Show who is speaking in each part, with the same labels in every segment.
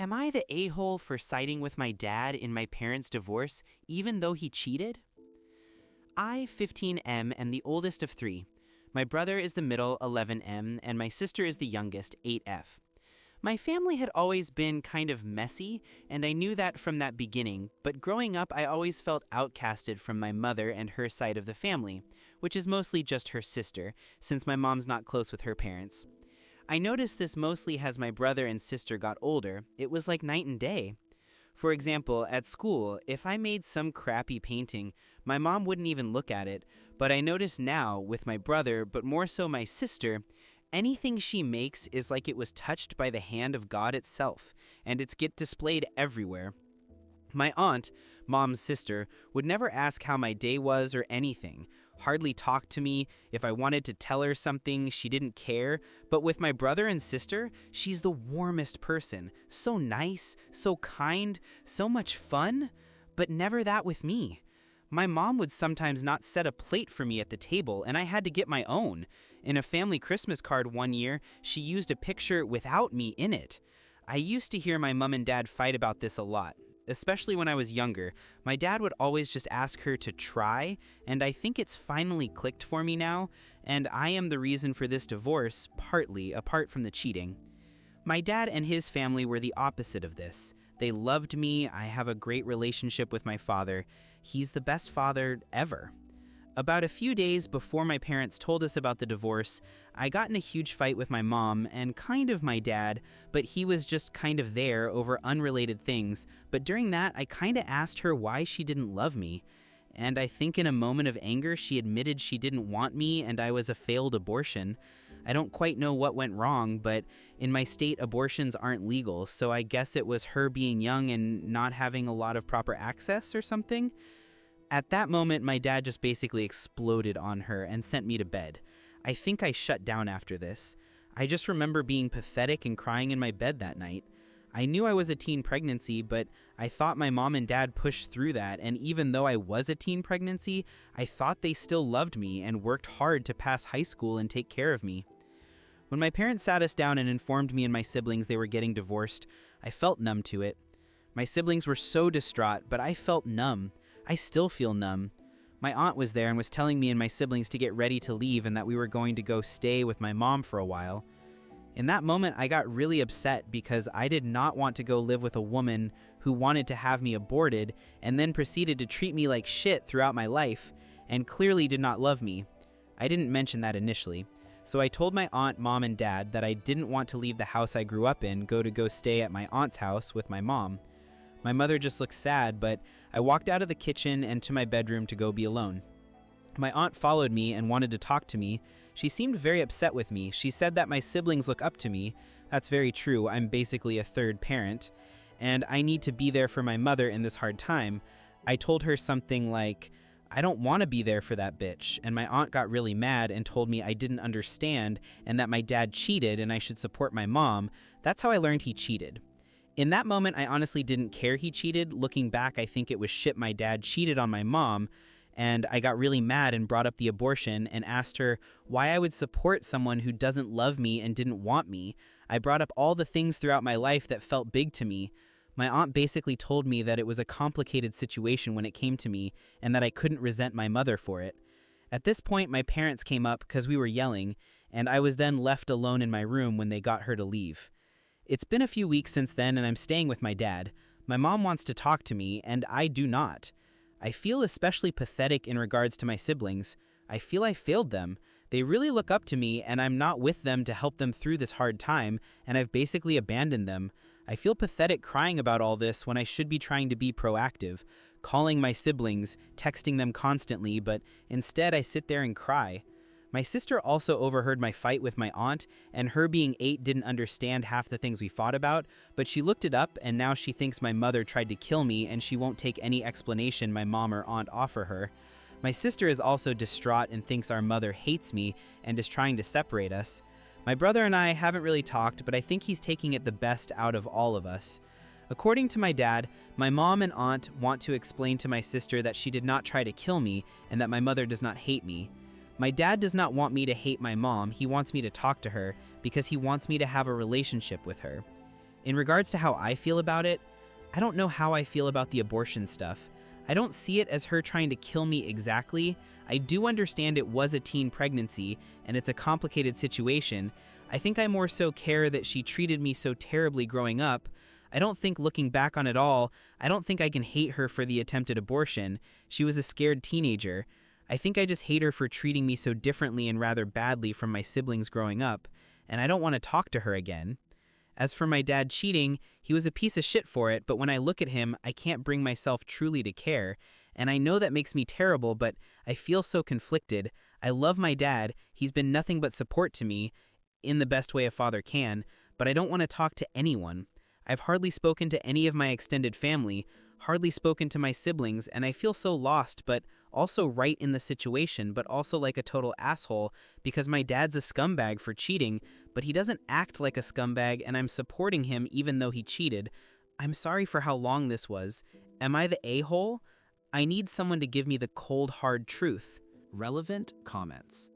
Speaker 1: Am I the a-hole for siding with my dad in my parents' divorce, even though he cheated? I, 15M, am the oldest of three. My brother is the middle, 11M, and my sister is the youngest, 8F. My family had always been kind of messy, and I knew that from that beginning, but growing up I always felt outcasted from my mother and her side of the family, which is mostly just her sister, since my mom's not close with her parents. I noticed this mostly as my brother and sister got older. It was like night and day. For example, at school, if I made some crappy painting, my mom wouldn't even look at it, but I notice now, with my brother, but more so my sister, anything she makes is like it was touched by the hand of God itself, and it's get displayed everywhere. My aunt, mom's sister, would never ask how my day was or anything, hardly talk to me. If I wanted to tell her something, she didn't care. But with my brother and sister, she's the warmest person. So nice, so kind, so much fun, but never that with me. My mom would sometimes not set a plate for me at the table, and I had to get my own. In a family Christmas card one year, she used a picture without me in it. I used to hear my mom and dad fight about this a lot. Especially when I was younger, my dad would always just ask her to try, and I think it's finally clicked for me now, and I am the reason for this divorce, partly, apart from the cheating. My dad and his family were the opposite of this. They loved me. I have a great relationship with my father. He's the best father ever. About a few days before my parents told us about the divorce, I got in a huge fight with my mom and kind of my dad, but he was just kind of there over unrelated things. But during that, I kind of asked her why she didn't love me. And I think in a moment of anger, she admitted she didn't want me and I was a failed abortion. I don't quite know what went wrong, but in my state, abortions aren't legal, so I guess it was her being young and not having a lot of proper access or something. At that moment, my dad just basically exploded on her and sent me to bed. I think I shut down after this. I just remember being pathetic and crying in my bed that night. I knew I was a teen pregnancy, but I thought my mom and dad pushed through that, and even though I was a teen pregnancy, I thought they still loved me and worked hard to pass high school and take care of me. When my parents sat us down and informed me and my siblings they were getting divorced, I felt numb to it. My siblings were so distraught, but I felt numb. I still feel numb. My aunt was there and was telling me and my siblings to get ready to leave and that we were going to go stay with my mom for a while. In that moment, I got really upset because I did not want to go live with a woman who wanted to have me aborted and then proceeded to treat me like shit throughout my life and clearly did not love me. I didn't mention that initially. So I told my aunt, mom, and dad that I didn't want to leave the house I grew up in, go stay at my aunt's house with my mom. My mother just looked sad, but I walked out of the kitchen and to my bedroom to go be alone. My aunt followed me and wanted to talk to me. She seemed very upset with me. She said that my siblings look up to me. That's very true. I'm basically a third parent, and I need to be there for my mother in this hard time. I told her something like, I don't want to be there for that bitch, and my aunt got really mad and told me I didn't understand and that my dad cheated and I should support my mom. That's how I learned he cheated. In that moment, I honestly didn't care he cheated. Looking back, I think it was shit my dad cheated on my mom, and I got really mad and brought up the abortion and asked her why I would support someone who doesn't love me and didn't want me. I brought up all the things throughout my life that felt big to me. My aunt basically told me that it was a complicated situation when it came to me and that I couldn't resent my mother for it. At this point, my parents came up because we were yelling, and I was then left alone in my room when they got her to leave. It's been a few weeks since then and I'm staying with my dad. My mom wants to talk to me and I do not. I feel especially pathetic in regards to my siblings. I feel I failed them. They really look up to me and I'm not with them to help them through this hard time and I've basically abandoned them. I feel pathetic crying about all this when I should be trying to be proactive, calling my siblings, texting them constantly, but instead I sit there and cry. My sister also overheard my fight with my aunt, and her being 8 didn't understand half the things we fought about, but she looked it up and now she thinks my mother tried to kill me and she won't take any explanation my mom or aunt offer her. My sister is also distraught and thinks our mother hates me and is trying to separate us. My brother and I haven't really talked, but I think he's taking it the best out of all of us. According to my dad, my mom and aunt want to explain to my sister that she did not try to kill me and that my mother does not hate me. My dad does not want me to hate my mom. He wants me to talk to her because he wants me to have a relationship with her. In regards to how I feel about it, I don't know how I feel about the abortion stuff. I don't see it as her trying to kill me exactly. I do understand it was a teen pregnancy, and it's a complicated situation. I think I more so care that she treated me so terribly growing up. I don't think looking back on it all, I don't think I can hate her for the attempted abortion. She was a scared teenager. I think I just hate her for treating me so differently and rather badly from my siblings growing up, and I don't want to talk to her again. As for my dad cheating, he was a piece of shit for it, but when I look at him, I can't bring myself truly to care. And I know that makes me terrible, but I feel so conflicted. I love my dad. He's been nothing but support to me, in the best way a father can, but I don't want to talk to anyone. I've hardly spoken to any of my extended family, hardly spoken to my siblings, and I feel so lost, but also right in the situation, but also like a total asshole because my dad's a scumbag for cheating, but he doesn't act like a scumbag and I'm supporting him even though he cheated. I'm sorry for how long this was. Am I the a-hole? I need someone to give me the cold, hard truth.
Speaker 2: Relevant comments.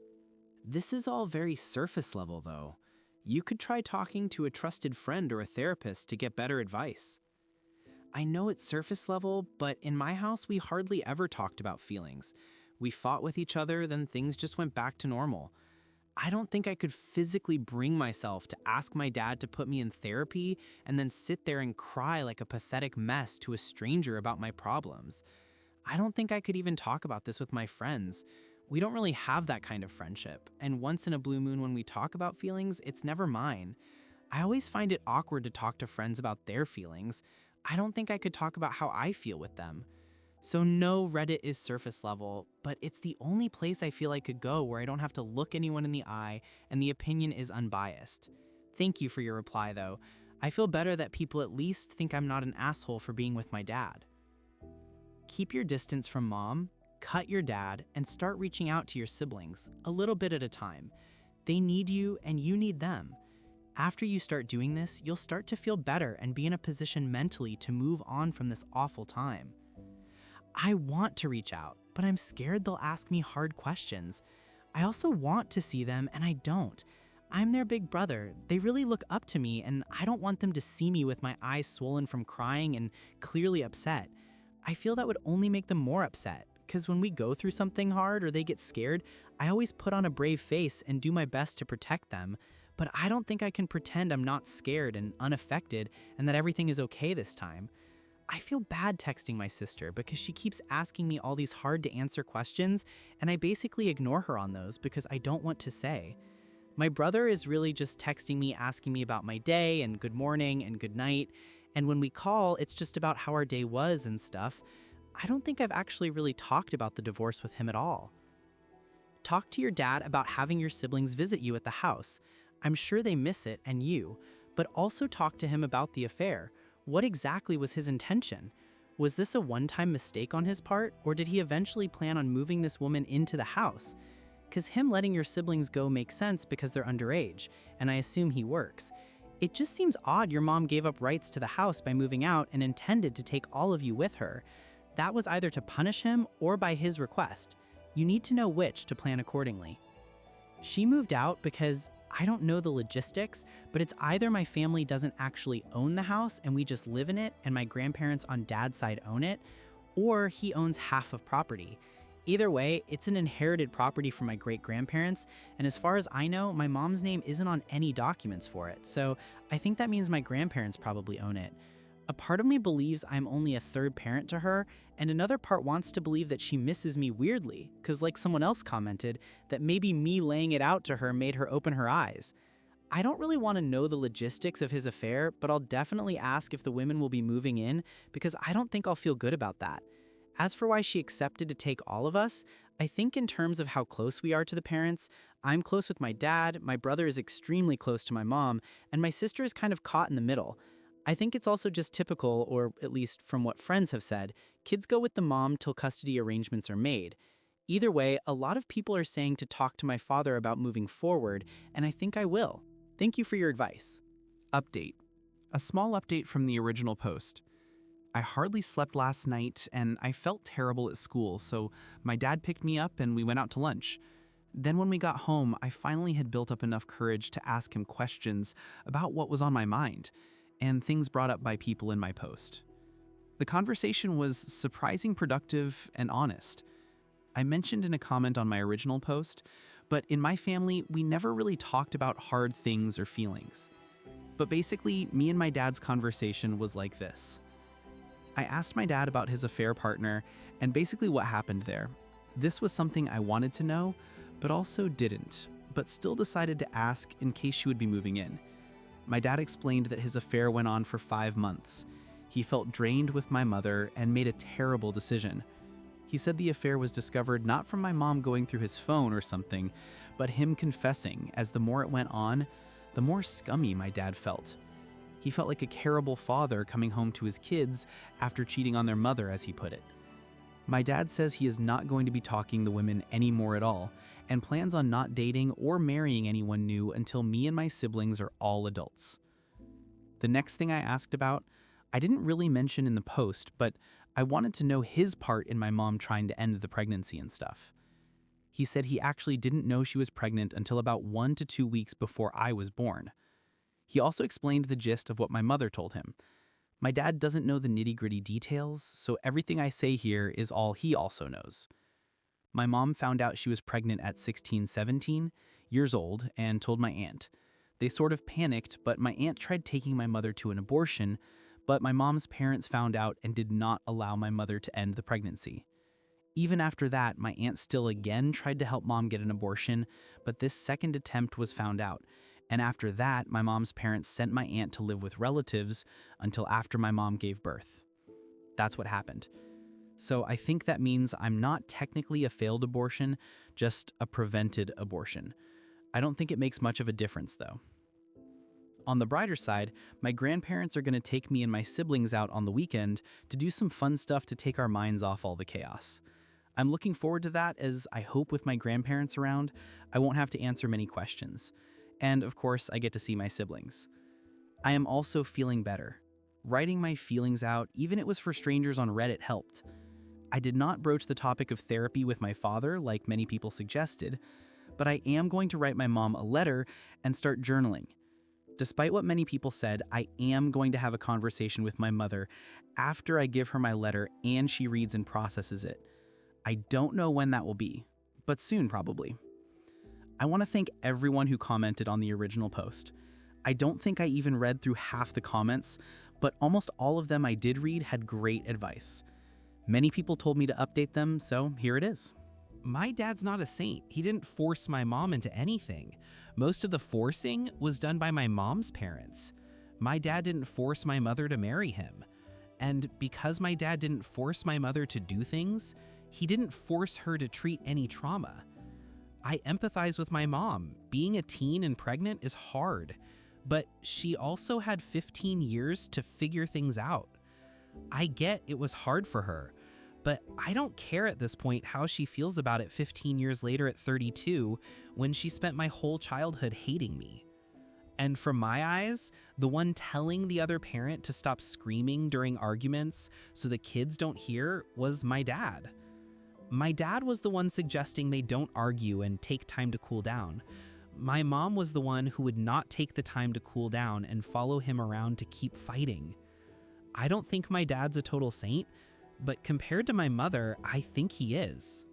Speaker 2: This is all very surface level though. You could try talking to a trusted friend or a therapist to get better advice. I know it's surface level, but in my house we hardly ever talked about feelings. We fought with each other, then things just went back to normal. I don't think I could physically bring myself to ask my dad to put me in therapy and then sit there and cry like a pathetic mess to a stranger about my problems. I don't think I could even talk about this with my friends. We don't really have that kind of friendship, and once in a blue moon when we talk about feelings, it's never mine. I always find it awkward to talk to friends about their feelings. I don't think I could talk about how I feel with them. So no, Reddit is surface level, but it's the only place I feel I could go where I don't have to look anyone in the eye and the opinion is unbiased. Thank you for your reply though. I feel better that people at least think I'm not an asshole for being with my dad. Keep your distance from mom, cut your dad, and start reaching out to your siblings, a little bit at a time. They need you and you need them. After you start doing this, you'll start to feel better and be in a position mentally to move on from this awful time. I want to reach out, but I'm scared they'll ask me hard questions. I also want to see them and I don't. I'm their big brother. They really look up to me and I don't want them to see me with my eyes swollen from crying and clearly upset. I feel that would only make them more upset, because when we go through something hard or they get scared, I always put on a brave face and do my best to protect them. But I don't think I can pretend I'm not scared and unaffected and that everything is okay this time. I feel bad texting my sister because she keeps asking me all these hard to answer questions and I basically ignore her on those because I don't want to say. My brother is really just texting me asking me about my day and good morning and good night, and when we call, it's just about how our day was and stuff. I don't think I've actually really talked about the divorce with him at all. Talk to your dad about having your siblings visit you at the house. I'm sure they miss it and you, but also talk to him about the affair. What exactly was his intention? Was this a one-time mistake on his part, or did he eventually plan on moving this woman into the house? Because him letting your siblings go makes sense because they're underage, and I assume he works. It just seems odd your mom gave up rights to the house by moving out and intended to take all of you with her. That was either to punish him or by his request. You need to know which to plan accordingly. She moved out because I don't know the logistics, but it's either my family doesn't actually own the house and we just live in it and my grandparents on dad's side own it, or he owns half of property. Either way, it's an inherited property from my great-grandparents, and as far as I know, my mom's name isn't on any documents for it, so I think that means my grandparents probably own it. A part of me believes I'm only a third parent to her, and another part wants to believe that she misses me weirdly, because like someone else commented, that maybe me laying it out to her made her open her eyes. I don't really want to know the logistics of his affair, but I'll definitely ask if the women will be moving in, because I don't think I'll feel good about that. As for why she accepted to take all of us, I think in terms of how close we are to the parents, I'm close with my dad, my brother is extremely close to my mom, and my sister is kind of caught in the middle. I think it's also just typical, or at least from what friends have said, kids go with the mom till custody arrangements are made. Either way, a lot of people are saying to talk to my father about moving forward, and I think I will. Thank you for your advice.
Speaker 3: Update. A small update from the original post. I hardly slept last night and I felt terrible at school, so my dad picked me up and we went out to lunch. Then when we got home, I finally had built up enough courage to ask him questions about what was on my mind. and things brought up by people in my post. The conversation was surprising productive and honest. I mentioned in a comment on my original post, but in my family, we never really talked about hard things or feelings. But basically, me and my dad's conversation was like this. I asked my dad about his affair partner and basically what happened there. This was something I wanted to know, but also didn't, but still decided to ask in case she would be moving in. My dad explained that his affair went on for 5 months. He felt drained with my mother and made a terrible decision. He said the affair was discovered not from my mom going through his phone or something, but him confessing, as the more it went on, the more scummy my dad felt. He felt like a terrible father coming home to his kids after cheating on their mother, as he put it. My dad says he is not going to be talking the women anymore at all, and plans on not dating or marrying anyone new until me and my siblings are all adults. The next thing I asked about, I didn't really mention in the post, but I wanted to know his part in my mom trying to end the pregnancy and stuff. He said he actually didn't know she was pregnant until about 1 to 2 weeks before I was born. He also explained the gist of what my mother told him. My dad doesn't know the nitty-gritty details, so everything I say here is all he also knows. My mom found out she was pregnant at 16, 17 years old and told my aunt. They sort of panicked, but my aunt tried taking my mother to an abortion, but my mom's parents found out and did not allow my mother to end the pregnancy. Even after that, my aunt still again tried to help mom get an abortion, but this second attempt was found out. And after that, my mom's parents sent my aunt to live with relatives until after my mom gave birth. That's what happened. So I think that means I'm not technically a failed abortion, just a prevented abortion. I don't think it makes much of a difference, though. On the brighter side, my grandparents are going to take me and my siblings out on the weekend to do some fun stuff to take our minds off all the chaos. I'm looking forward to that, as I hope with my grandparents around, I won't have to answer many questions. And of course, I get to see my siblings. I am also feeling better. Writing my feelings out, even if it was for strangers on Reddit, helped. I did not broach the topic of therapy with my father like many people suggested, but I am going to write my mom a letter and start journaling. Despite what many people said, I am going to have a conversation with my mother after I give her my letter and she reads and processes it. I don't know when that will be, but soon probably. I want to thank everyone who commented on the original post. I don't think I even read through half the comments, but almost all of them I did read had great advice. Many people told me to update them, so here it is.
Speaker 4: My dad's not a saint. He didn't force my mom into anything. Most of the forcing was done by my mom's parents. My dad didn't force my mother to marry him. And because my dad didn't force my mother to do things, he didn't force her to treat any trauma. I empathize with my mom. Being a teen and pregnant is hard, but she also had 15 years to figure things out. I get it was hard for her, but I don't care at this point how she feels about it 15 years later at 32 when she spent my whole childhood hating me. And from my eyes, the one telling the other parent to stop screaming during arguments so the kids don't hear was my dad. My dad was the one suggesting they don't argue and take time to cool down. My mom was the one who would not take the time to cool down and follow him around to keep fighting. I don't think my dad's a total saint, but compared to my mother, I think he is.